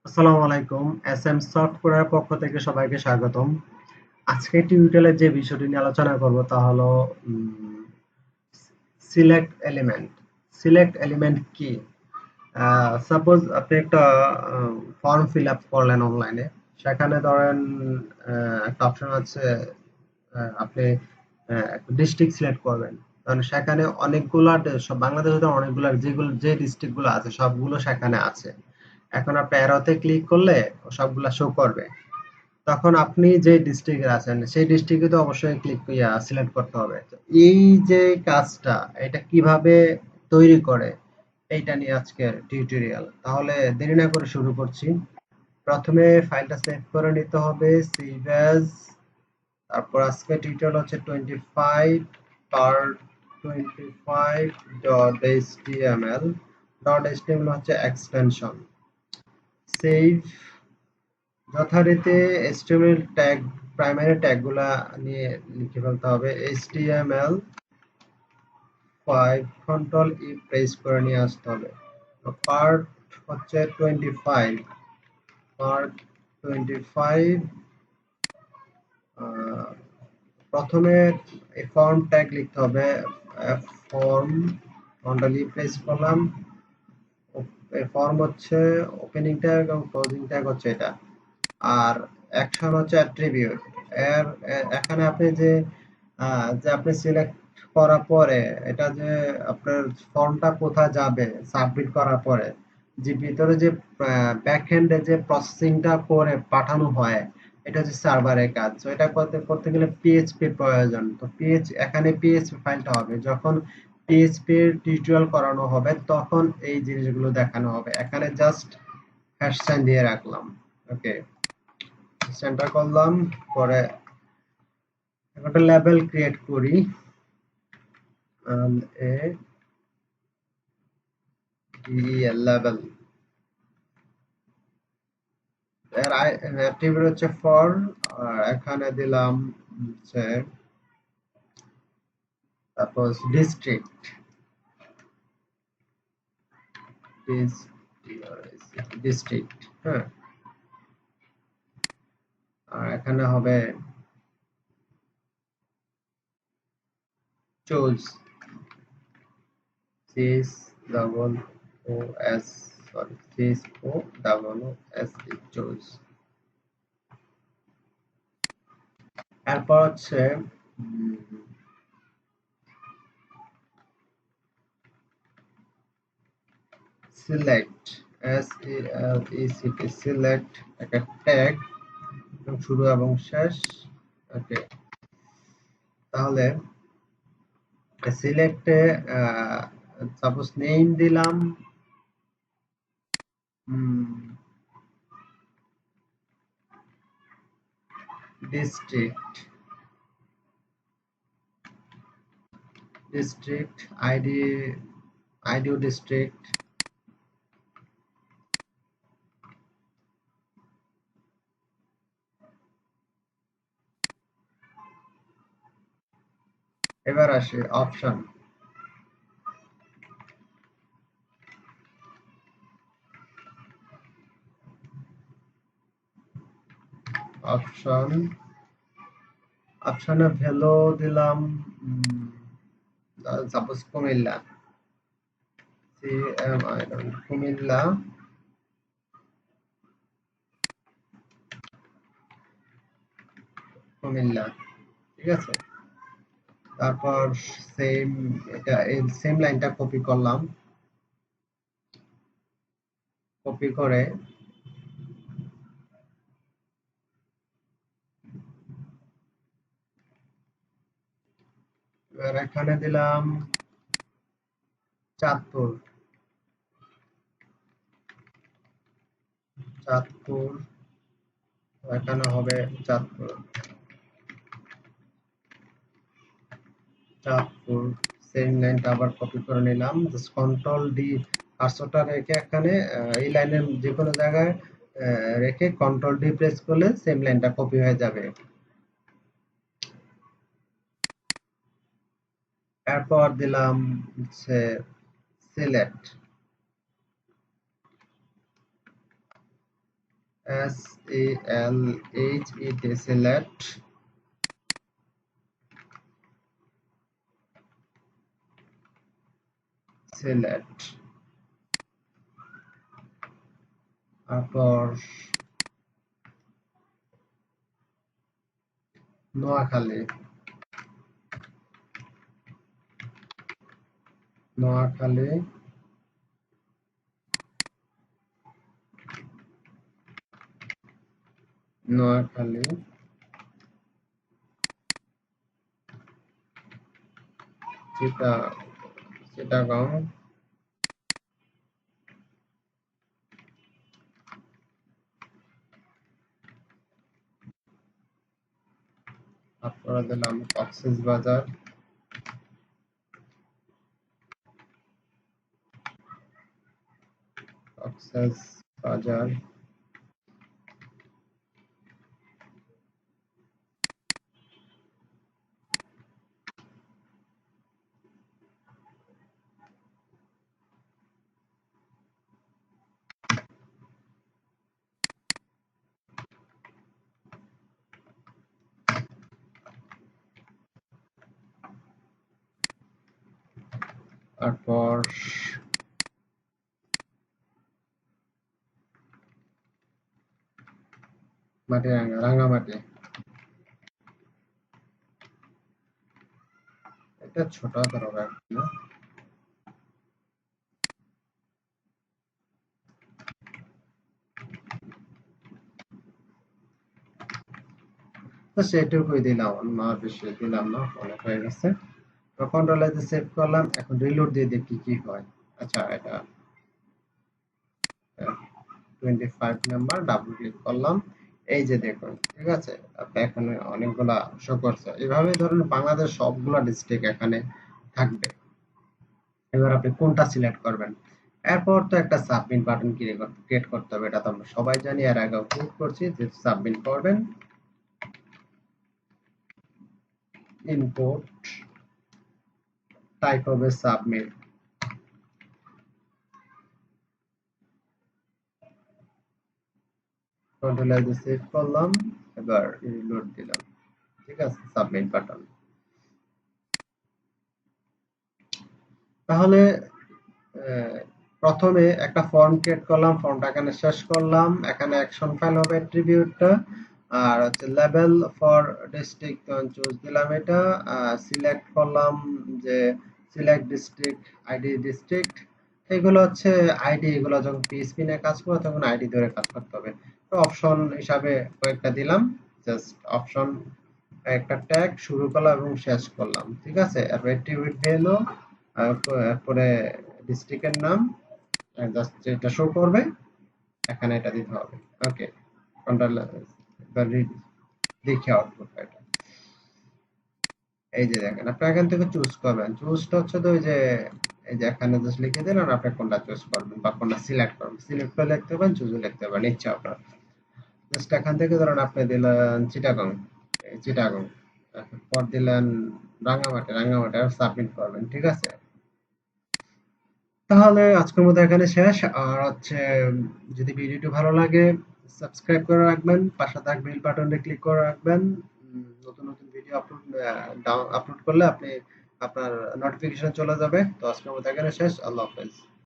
আসসালামু আলাইকুম। SM software পক্ষ থেকে সবাইকে স্বাগতম। আজকে টিউটোরিয়ালে যে বিষয়টি নিয়ে আলোচনা করব তা হলো সিলেক্ট এলিমেন্ট। সিলেক্ট এলিমেন্ট কি? সাপোজ আপনি একটা ফর্ম ফিল আপ করলেন অনলাইনে, সেখানে ধরেন একটা অপশন আছে, আপনি ডিস্ট্রিক্ট সিলেক্ট করবেন। কারণ সেখানে অনেকগুলা সব বাংলাদেশে তো অনেকগুলা যেগুলো যে ডিস্ট্রিক্ট গুলো আছে সবগুলো সেখানে আছে। এখন আপনি অ্যারোতে ক্লিক করলে সবগুলা শো করবে। তখন আপনি যে ডিস্ট্রিক্টে আছেন সেই ডিস্ট্রিক্টে তো অবশ্যই ক্লিক সিলেক্ট করতে হবে। তো এই যে কাজটা এটা কিভাবে তৈরি করে এইটা নিয়ে আজকের টিউটোরিয়াল। তাহলে দেরি না করে শুরু করছি। প্রথমে ফাইলটা সেভ করে নিতে হবে, সেভ অ্যাজ। তারপর আজকে টিউটোরিয়াল হচ্ছে 25 part 25 dot HTML. Dot HTML হচ্ছে এক্সটেনশন। সেভ। যথারীতি HTML ট্যাগ, প্রাইমারি ট্যাগগুলা নিয়ে লিখে ফেলতে হবে। HTML5 কন্ট্রোল ই প্রেস করে নিয়ে আসতে হবে। পার্ট হচ্ছে 25, পার্ট 25। প্রথমে এই ফর্ম ট্যাগ লিখতে হবে। ফর্ম কন্ট্রোল ই প্রেস করলাম। ফর্ম হচ্ছে ওপেনিং ট্যাগ এবং ক্লোজিং ট্যাগ হচ্ছে এটা। আর অ্যাকশন হচ্ছে অ্যাট্রিবিউট। এখানে আপনি যে আপনি সিলেক্ট করার পরে এটা যে আপনার ফর্মটা কোথায় যাবে সাবমিট করার পরে যে ভিতরে যে ব্যাকএন্ডে যে প্রসেসিংটা করে পাঠানো হয়, এটা হচ্ছে সার্ভারের কাজ। তো এটা করতে করতে গেলে পিএইচপি প্রয়োজন। তো এখানে পিএইচপি ফাইলটা হবে। যখন পিএইচপি টিউটোরিয়াল করানো হবে তখন এই জিনিসগুলো দেখানো হবে। এখানে জাস্ট হ্যাশ সাইন দিয়ে রাখলাম। ওকে, সেন্টার করলাম। পরে একটা লেভেল ক্রিয়েট করি। এ লেভেল এর অ্যাট্রিবিউট হচ্ছে ফর। এখানে দিলাম হচ্ছে তারপর ডিস্ট্রিক্ট। ডিস্ট্রিক্ট, হ্যাঁ। আর এখানে হবে choose. CS double O S, sorry, CS O double O S, choose. এরপর হচ্ছে সিলেক্ট, SELECT, সিলেক্ট একটা ট্যাগ শুরু এবং শেষ। ওকে, তাহলে সিলেক্টে সাপোজ নেম দিলাম ডিস্ট্রিক্ট। ডিস্ট্রিক্ট আইডি, আইডিও ডিস্ট্রিক্ট। এবার আসে অপশন। অপশন, অপশনে ভ্যালু দিলাম সাপোজ কুমিল্লা। কুমিল্লা। কুমিল্লা, ঠিক আছে। তারপর সেম, এটা এই সেম লাইনটা কপি করলাম। কপি করে এবার এখানে দিলাম চাঁদপুর। চাঁদপুর, এখানে হবে চাঁদপুর। চাঁদপুর। সেম লাইনটা আবার কপি করে নিলাম। জাস্ট কন্ট্রোল ডি কার্সরটা রেখে এখানে এই লাইনের যে কোনো জায়গায় রেখে কন্ট্রোল ডি প্রেস করলে সেম লাইনটা কপি হয়ে যাবে। এরপর দিলাম হচ্ছে সিলেক্ট। SELHET select, তারপর নোয়াখালী, নোয়াখালী, নোয়াখালী, চিটাগং, তারপরে দিলাম কক্সবাজার, কক্সবাজার, তারপর মাটিরাঙ্গা, রাঙ্গামাটি। এটা ছোট ধরো না, তো সেটুকুই দিলাম, আর বেশি দিলাম না, অনেক হয়ে গেছে। কন্ট্রোল এ সেভ করলাম, এখন রিলোড দিয়ে দেখি কি হয়। আচ্ছা, এটা 25 নাম্বার, ডাবল ক্লিক করলাম, এই যে দেখুন, ঠিক আছে, আপনি এখানে অনেকগুলা শো করছে। এইভাবে ধরুন বাংলাদেশ সবগুলা ডিস্ট্রিক্ট এখানে থাকবে। এবার আপনি কোনটা সিলেক্ট করবেন। এরপর তো একটা সাবমিট বাটন ক্রিয়েট করতে হবে, এটা তো আমরা সবাই জানি, এর আগেও ক্লিক করছি যে সাবমিট করবেন। ইনপুট টাইপ হবে সাবমিট, কন্ট্রোল এ সেভ করলাম, এবার রিলোড দিলাম, ঠিক আছে, সাবমিট বাটন। তাহলে প্রথমে একটা ফর্ম ক্রিয়েট করলাম, ফর্মটা এখানে শেষ করলাম, এখানে অ্যাকশন ফাইল হবে অ্যাট্রিবিউটটা, আর হচ্ছে লেভেল ফর ডিস্ট্রিক্ট চুজ দিলাম, এটা সিলেক্ট করলাম যে সিলেক্ট ডিস্ট্রিক্ট, আইডি ডিস্ট্রিক্ট, এগুলো হচ্ছে আইডি, এগুলো যখন পিএসপি নিয়ে কাজ করবে তখন আইডি ধরে কাজ করতে হবে। তো অপশন হিসাবে কয়েকটা দিলাম, জাস্ট অপশন একটা ট্যাগ শুরু করলাম এবং শেষ করলাম, ঠিক আছে। এরপর অ্যাট্রিবিউট ভ্যালু, পরে ডিস্ট্রিক্টের নাম, জাস্ট যেটা শো করবে এখানে এটা দিতে হবে। ওকে, কন্ট্রোল দেখি আউটপুট এটা, এই যে দেখেন, আপনি এখান থেকে চুজ করবেন। চুজটা হচ্ছে তো ওই যে, এই যে এখানে জাস্ট লিখে দিলেন, আপনি কোনটা চুজ করবেন বা কোনটা সিলেক্ট করবেন, সিলেক্ট করে লিখতে পারেন, চুজও লিখতে পারেন, ইচ্ছা আপনার। জাস্ট এখান থেকে ধরুন আপনি দিলেন চিটাগং, চিটাগং, পর দিলেন রাঙ্গামাটি, রাঙ্গামাটি, আর সাবমিট করবেন, ঠিক আছে। তাহলে আজকের মতো এখানে শেষ। আর হচ্ছে, যদি ভিডিওটি ভালো লাগে সাবস্ক্রাইব করে রাখবেন, পাশে থাকা বেল বাটনে ক্লিক করে রাখবেন। নতুন নতুন ভিডিও আপলোড করলে আপনার নোটিফিকেশন চলে যাবে। তো আজকের মতো এখানে শেষ। আল্লাহ হাফেজ।